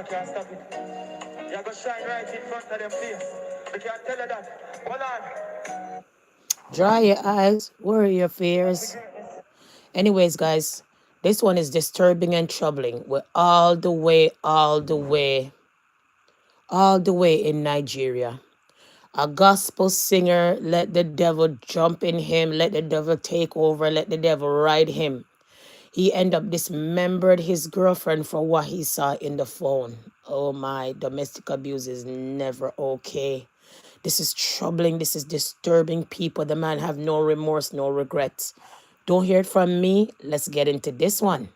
you can't stop it. You're going to shine right in front of them face. You can't tell her that. Hold on. Dry your eyes, worry your fears. Anyways, guys, this one is disturbing and troubling. We're all the way in Nigeria. A gospel singer, let the devil jump in him, let the devil take over, let the devil ride him. He ended up dismembered his girlfriend for what he saw in the phone. Oh my, domestic abuse is never okay. This is troubling. This is disturbing people. The man have no remorse, no regrets. Don't hear it from me. Let's get into this one.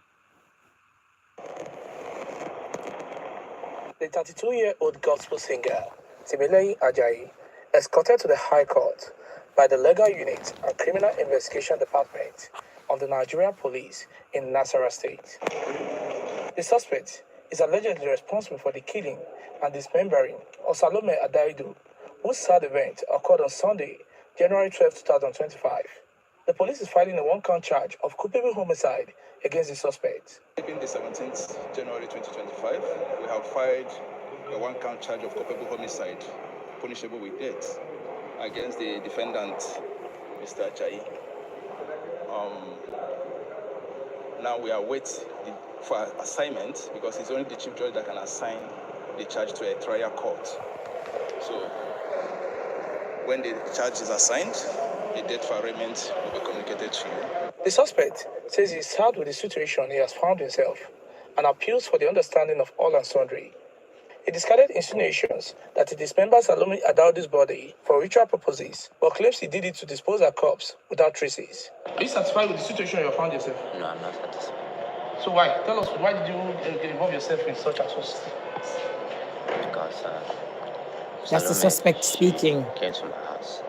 The 32-year-old gospel singer, Timileyin Ajayi, escorted to the High Court by the Legal Unit and Criminal Investigation Department of the Nigerian Police in Nasarawa State. The suspect is allegedly responsible for the killing and dismembering of Salome Adaidu, whose sad event occurred on Sunday, January 12, 2025. The police is filing a one-count charge of culpable homicide against the suspect. On the 17th January 2025, we have filed a one-count charge of culpable homicide, punishable with death, against the defendant, Mr. Ajayi. Now we await for assignment because it's only the chief judge that can assign the charge to a trial court. So when the charge is assigned, the date for arraignment will be communicated to you. The suspect says he's sad with the situation he has found himself and appeals for the understanding of all and sundry. He discarded insinuations that he dismembered Salome Adaudu's body for ritual purposes, but claims he did it to dispose her corpse without traces. Are you satisfied with the situation you found yourself? No, I'm not satisfied. So why? Tell us, why did you involve yourself in such atrocity? Because That's the suspect speaking. Came to my house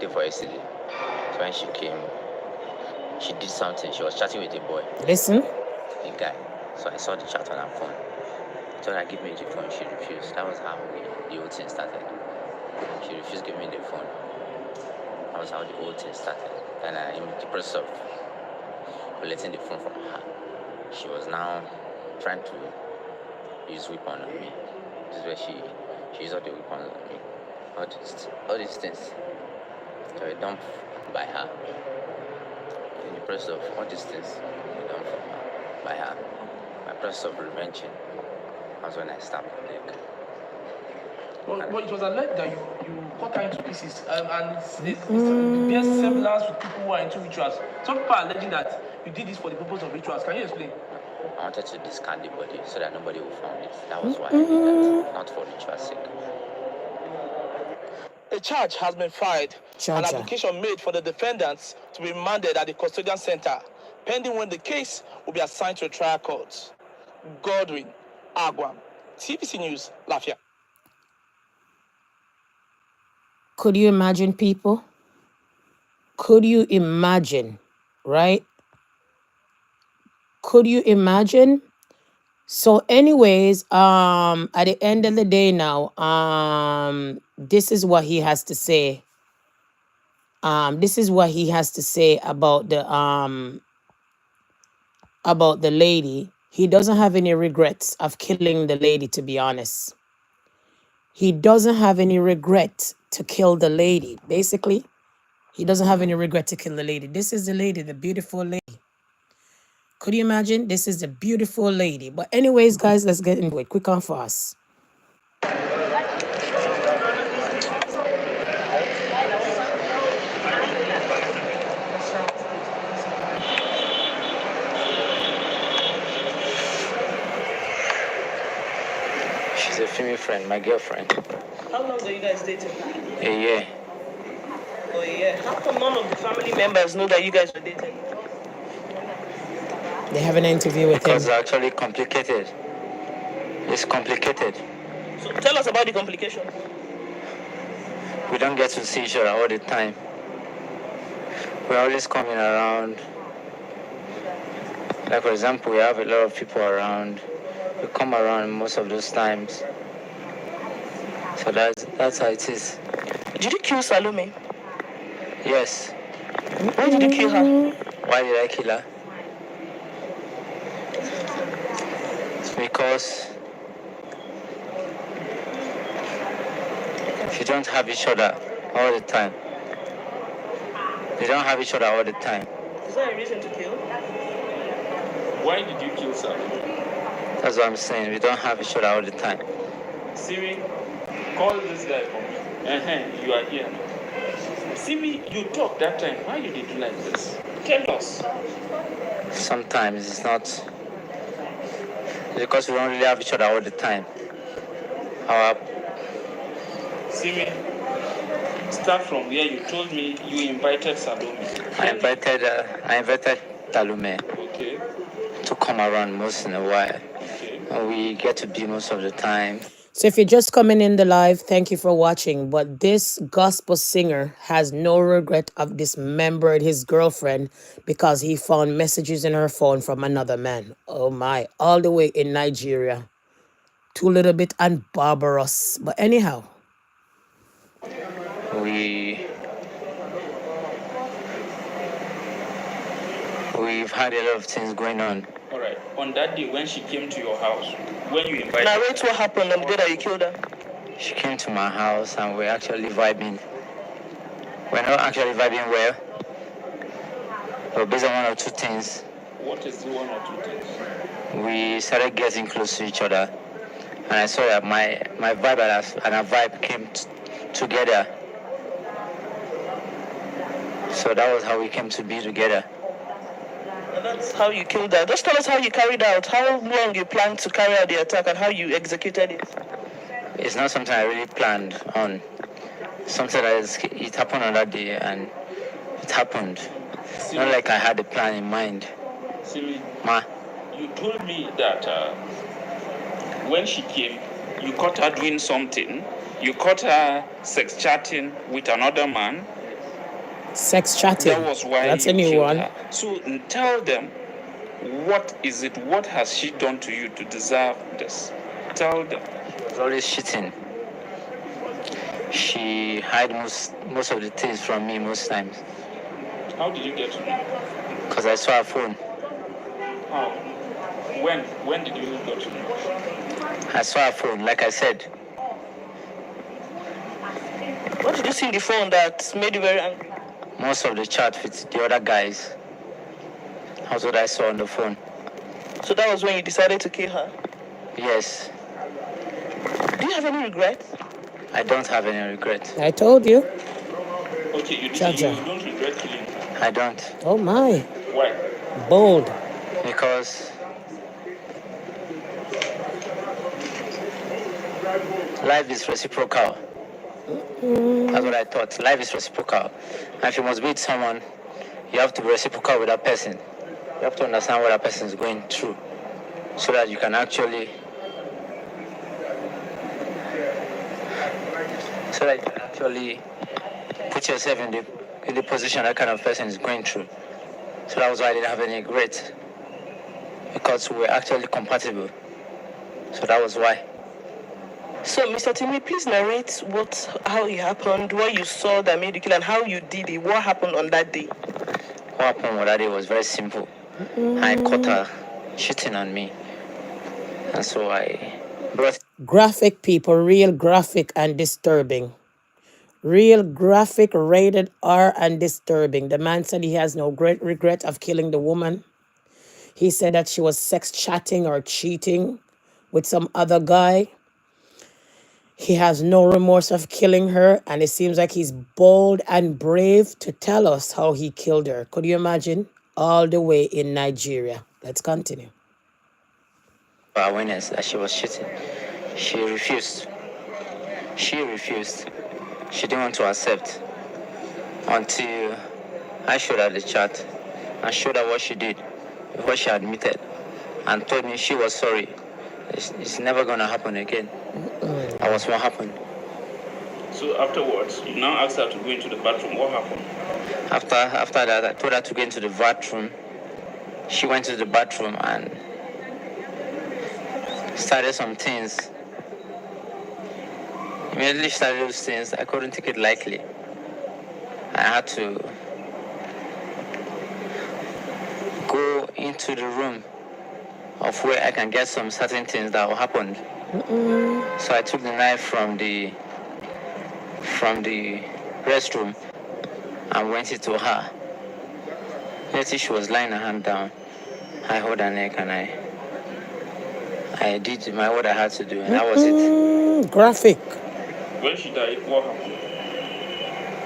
day for yesterday. So when she came, she did something. She was chatting with a boy. Listen. A guy. So I saw the chat on her phone. I told her, give me the phone. She refused. That was how the whole thing started. She refused to give me the phone. That was how the whole thing started. And in the process of collecting the phone from her, she was now trying to use weapon on me. This is where she used all the weapons on me. All these things that were done by her. In the process of all these things were done by her. My process of revenging was when I stabbed her neck. Well, it was alleged that you cut her into pieces, and it bears semblance with people who are into rituals. Some people are alleging that you did this for the purpose of rituals. Can you explain? I wanted to discard the body so that nobody would find it. That was why I did that, not for ritual sake. A charge has been filed, an application made for the defendants to be remanded at the custodian center, pending when the case will be assigned to a trial court. Godwin Agwam, TVC News, Lafia. Could you imagine, people? Could you imagine, right? Could you imagine? So anyways, at the end of the day now, this is what he has to say. This is what he has to say about the lady. He doesn't have any regrets of killing the lady, to be honest. He doesn't have any regret to kill the lady. Basically, he doesn't have any regret to kill the lady. This is the lady, the beautiful lady. Could you imagine? This is the beautiful lady. But anyways, guys, let's get into it. Quick and fast. She's a female friend, my girlfriend. How long are you guys dating? A year. Oh, yeah. How come none of the family members know that you guys are dating? They have an interview with him. Because it's actually complicated. It's complicated. So tell us about the complication. We don't get to see each other all the time. We're always coming around. Like, for example, we have a lot of people around. We come around most of those times. So that's how it is. Did you kill Salome? Yes. Why did you kill her? Why did I kill her? Because we don't have each other all the time. We don't have each other all the time. Is that a reason to kill? Why did you kill Salome? That's what I'm saying. We don't have each other all the time. Siri, call this guy for me. You are here. Siri, you talked that time. Why you did like this? Tell us. Sometimes it's not because we don't really have each other all the time. Our Siri, start from where you told me you invited Salome. I invited Talume Okay. to come around once in a while. Okay. And we get to be most of the time. So if you're just coming in the live, thank you for watching. But this gospel singer has no regret of dismembered his girlfriend because he found messages in her phone from another man. Oh my, all the way in Nigeria. Too little bit unbarbarous. But anyhow. We've had a lot of things going on. All right. On that day when she came to your house, when you invited Narrate what happened on the day that you killed her. She came to my house and we're actually vibing. We're not actually vibing well. But based on one or two things, what is the one or two things? we started getting close to each other. And I saw that my vibe and her vibe came together. So that was how we came to be together. And that's how you killed her. Just tell us how you carried out, how long you planned to carry out the attack and how you executed it. It's not something I really planned on. Something that it happened on that day and it happened. Not like I had a plan in mind. Simi, Ma, you told me that when she came, you caught her doing something. You caught her sex chatting with another man. Sex chatting. That was why that's you a new killed one. her. So tell them, what is it? What has she done to you to deserve this? Tell them. she was always cheating. She hid most of the things from me most times. How did you get to know? Because I saw her phone. How? When did you get to know? I saw her phone, like I said. What did you see in the phone that made you very angry? Most of the chat with the other guys. That's what I saw on the phone. So that was when you decided to kill her. Yes. Do you have any regrets? I don't have any regret. I told you. Okay, you Chacha. don't regret killing her. I don't. Oh my. Why? Bold. Because life is reciprocal. That's what I thought. Life is reciprocal. And if you must be with someone, you have to be reciprocal with that person. You have to understand what that person is going through so that you can actually put yourself in the position that kind of person is going through. So that was why I didn't have any regret. Because we were actually compatible. So that was why. So, Mr. Timmy, please narrate how it happened, what you saw that made you kill, and how you did it. What happened on that day? What happened on that day was very simple. I caught her cheating on me. And so I brought... Graphic, people. Real graphic and disturbing. Real graphic, rated R and disturbing. The man said he has no great regret of killing the woman. He said that she was sex chatting or cheating with some other guy. He has no remorse of killing her, and it seems like he's bold and brave to tell us how he killed her. Could you imagine? All the way in Nigeria. Let's continue. awareness that she was cheating. She refused. She didn't want to accept until I showed her the chat and showed her what she did, what she admitted, and told me she was sorry. It's never going to happen again. That was what happened. So afterwards, you now asked her to go into the bathroom. What happened? After that, I told her to go into the bathroom. She went to the bathroom and started some things. Immediately started those things. I couldn't take it lightly. I had to go into the room of where I can get some certain things that will happen. So I took the knife from the restroom and went it to her. Later she was lying her hand down. I held her neck and I did what I had to do, and that was it. Graphic. When she died, what happened?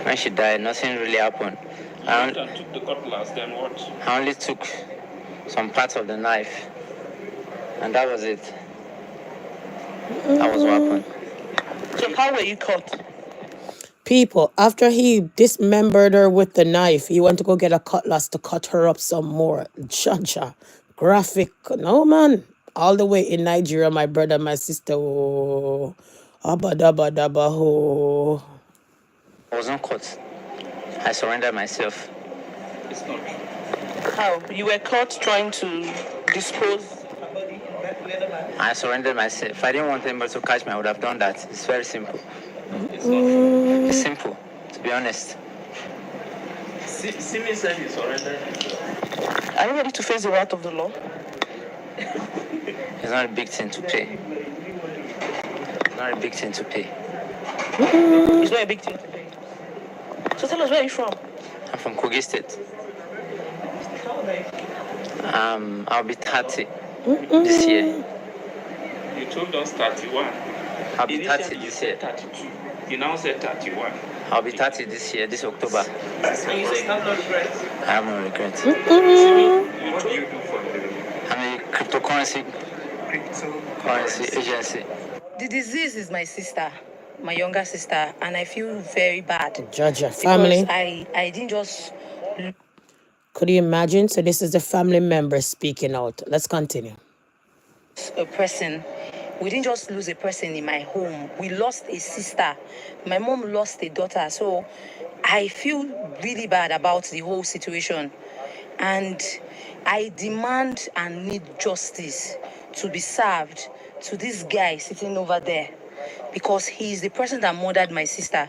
When she died, nothing really happened. You went and took the cutlass, then what? I only took some parts of the knife, and that was it. That was what happened. So how were you caught? People, after he dismembered her with the knife, he went to go get a cutlass to cut her up some more. Jaja. Graphic. No, man. All the way in Nigeria, my brother, my sister. Oh. Abba dabba dabba ho. I wasn't caught. I surrendered myself. It's not true. How? You were caught trying to dispose. I surrendered myself. If I didn't want anybody to catch me, I would have done that. It's very simple. It's not true. It's simple, to be honest. Simi said he surrendered himself. Are you ready to face the wrath of the law? It's not a big thing to pay. It's not a big thing to pay. It's not a big thing to pay. So tell us, where are you from? I'm from Kogi State. I'll be 30 this year. You told us 31. I'll be 30 Initially, you this said year. 32. You now said 31. I'll be 30 this year, this October. And you say you have no regrets. I have no regrets. What do you do for the I'm a cryptocurrency agency. The disease is my sister, my younger sister, and I feel very bad. Jaja. Family. Because I didn't just Could you imagine? So this is the family member speaking out. Let's continue. lose a person. We didn't just lose a person in my home. We lost a sister. My mom lost a daughter. So I feel really bad about the whole situation. And I demand and need justice to be served to this guy sitting over there, because he is the person that murdered my sister.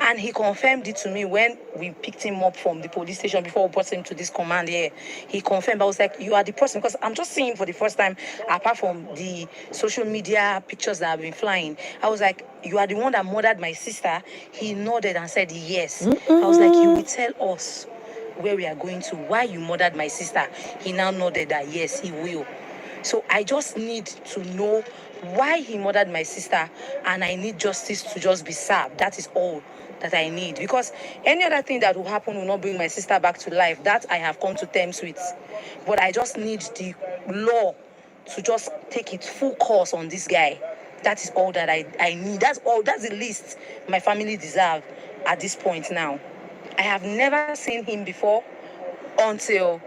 And he confirmed it to me when we picked him up from the police station before we brought him to this command here. He confirmed. I was like, you are the person, because I'm just seeing him for the first time, apart from the social media pictures that have been flying. I was like, you are the one that murdered my sister. He nodded and said, yes. I was like, you will tell us where we are going to, why you murdered my sister. He now nodded that, yes, he will. So I just need to know why he murdered my sister, and I need justice to just be served. That is all that I need, because any other thing that will happen will not bring my sister back to life. That I have come to terms with. But I just need the law to just take its full course on this guy. That is all that I need. That's all. That's the least my family deserve at this point now. I have never seen him before until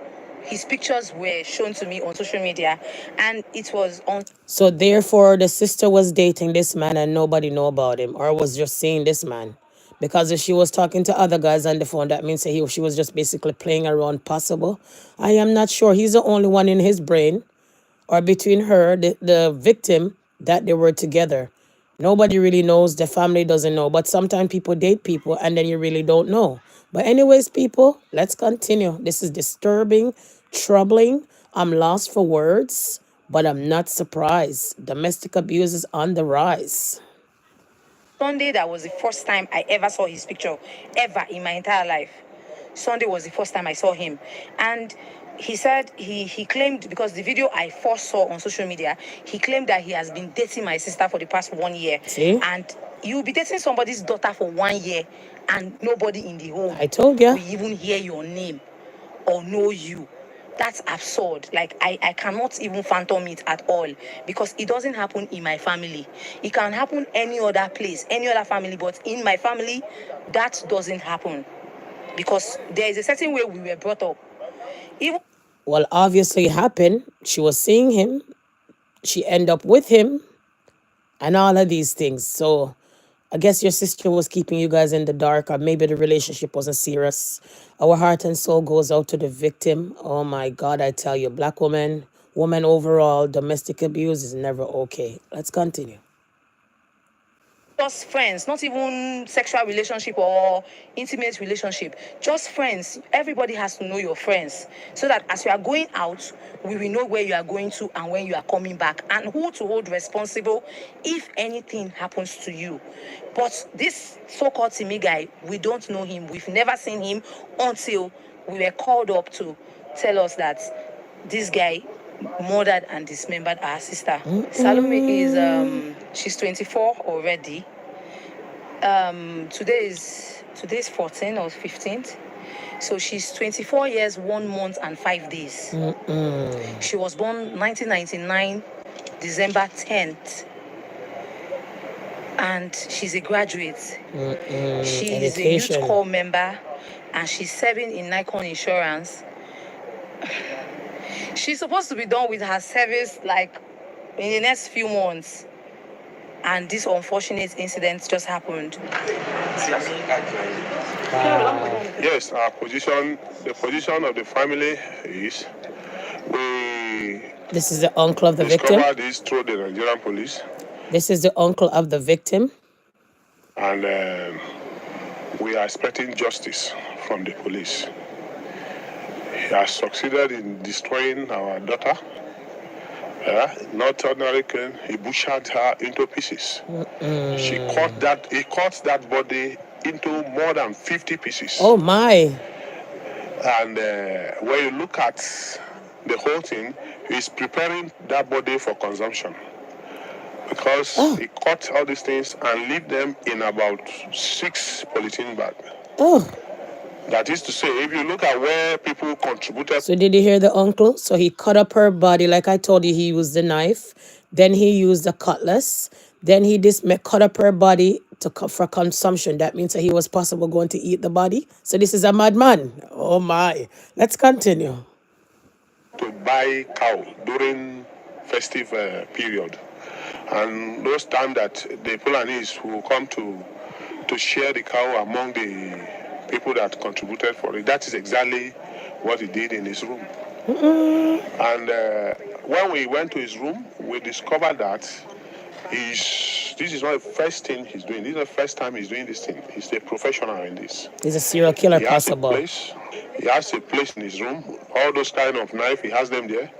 his pictures were shown to me on social media, and it was on. So therefore, the sister was dating this man and nobody know about him, or was just seeing this man. Because if she was talking to other guys on the phone, that means she was just basically playing around possible. I am not sure. He's the only one in his brain, or between her, the victim, that they were together. Nobody really knows. The family doesn't know. But sometimes people date people and then you really don't know. But anyways, people, let's continue. This is disturbing, troubling. I'm lost for words, but I'm not surprised. Domestic abuse is on the rise. Sunday, that was the first time I ever saw his picture, ever in my entire life. Sunday was the first time I saw him. And he said he claimed, because the video I first saw on social media, he claimed that he has been dating my sister for the past 1 year. See? And you'll be dating somebody's daughter for 1 year and nobody in the home I told ya. will even hear your name or know you. That's absurd. Like, I cannot even fathom it at all, because it doesn't happen in my family. It can happen any other place, any other family, but in my family, that doesn't happen, because there is a certain way we were brought up. Even Well, obviously it happened. She was seeing him. She ended up with him and all of these things. So I guess your sister was keeping you guys in the dark, or maybe the relationship wasn't serious. Our heart and soul goes out to the victim. Oh my God, I tell you, black woman overall, domestic abuse is never okay. Let's continue. just friends, not even sexual relationship or intimate relationship, just friends. Everybody has to know your friends so that as you are going out, we will know where you are going to and when you are coming back and who to hold responsible if anything happens to you. But this so-called Timmy guy, we don't know him. We've never seen him until we were called up to tell us that this guy murdered and dismembered our sister. Salome is she's 24 already. Today's 14th or 15th. So she's 24 years, 1 month and 5 days. She was born 1999, December 10th. And she's a graduate. She's a youth corps member and she's serving in Nikon Insurance. She's supposed to be done with her service like in the next few months. And this unfortunate incident just happened. Yes, our position, the position of the family is This is the uncle of the victim. Discovered this through the Nigerian police. This is the uncle of the victim. And we are expecting justice from the police. He has succeeded in destroying our daughter. Not ordinary killing, he butchered her into pieces. He cut that body into more than 50 pieces. Oh my. And when you look at the whole thing, he's preparing that body for consumption. Because he cut all these things and leave them in about 6 polythene bags. That is to say, if you look at where people contributed. So did you hear the uncle? So he cut up her body, like I told you, he used the knife. Then he used the cutlass. Then he cut up her body for consumption. That means that he was possible going to eat the body. So this is a madman. Oh my. Let's continue. To buy cow during festive period. And those times that the Fulanese will come to share the cow among the people that contributed for it. That is exactly what he did in his room. And when we went to his room, we discovered that this is not the first thing he's doing. This is not the first time he's doing this thing. He's a professional in this. He's a serial killer, possible. He has a place in his room. All those kind of knife, he has them there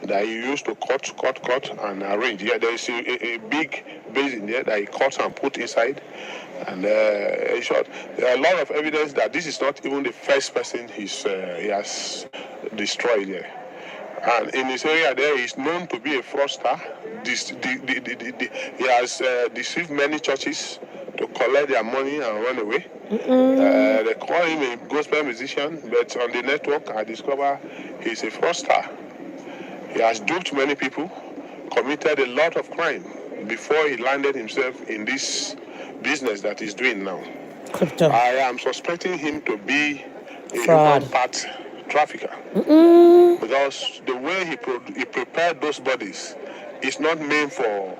that he used to cut and arrange. Yeah, there is a big basin there that he cuts and put inside. And in short, there are a lot of evidence that this is not even the first person he has destroyed there. And in his area there, he's known to be a fraudster. He has deceived many churches to collect their money and run away. They call him a gospel musician, but on the network I discover he's a fraudster. He has duped many people, committed a lot of crime before he landed himself in this business that he's doing now. Crypto. I am suspecting him to be a fraud. human part trafficker. Because the way he prepared those bodies is not meant for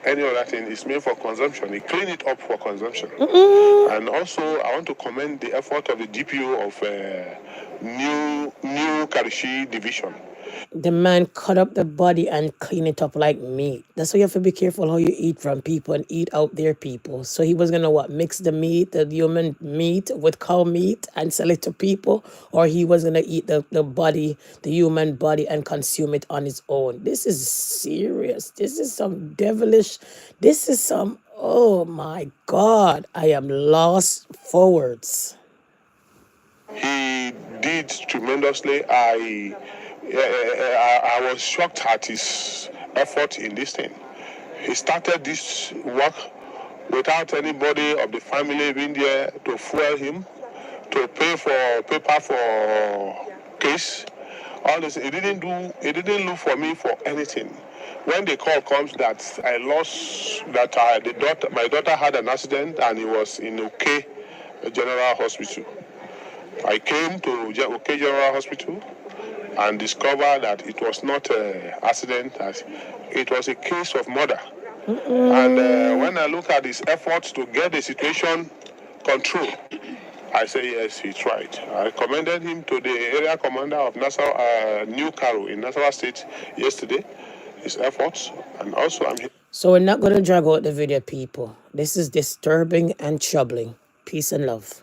any other thing. It's made for consumption. He cleaned it up for consumption. And also, I want to commend the effort of the DPO of New Karishi Division. The man cut up the body and clean it up like meat. That's why you have to be careful how you eat from people and eat out their people. So he was going to mix the meat, the human meat with cow meat and sell it to people, or he was going to eat the body, the human body, and consume it on his own. This is serious. This is some devilish, this is some, oh my God, I am lost for words. He did tremendously. I was shocked at his effort in this thing. He started this work without anybody of the family being there to fuel him, to pay for paper for case. All this, he didn't look for me for anything. When the call comes that I lost, that my daughter had an accident and he was in OK General Hospital. I came to OK General Hospital and discovered that it was not an accident, as it was a case of murder. And when I look at his efforts to get the situation controlled, I say yes, he tried. I commended him to the area commander of New Karo in Nasarawa State yesterday. his efforts, and also I'm here. So we're not going to drag out the video, people. This is disturbing and troubling. Peace and love.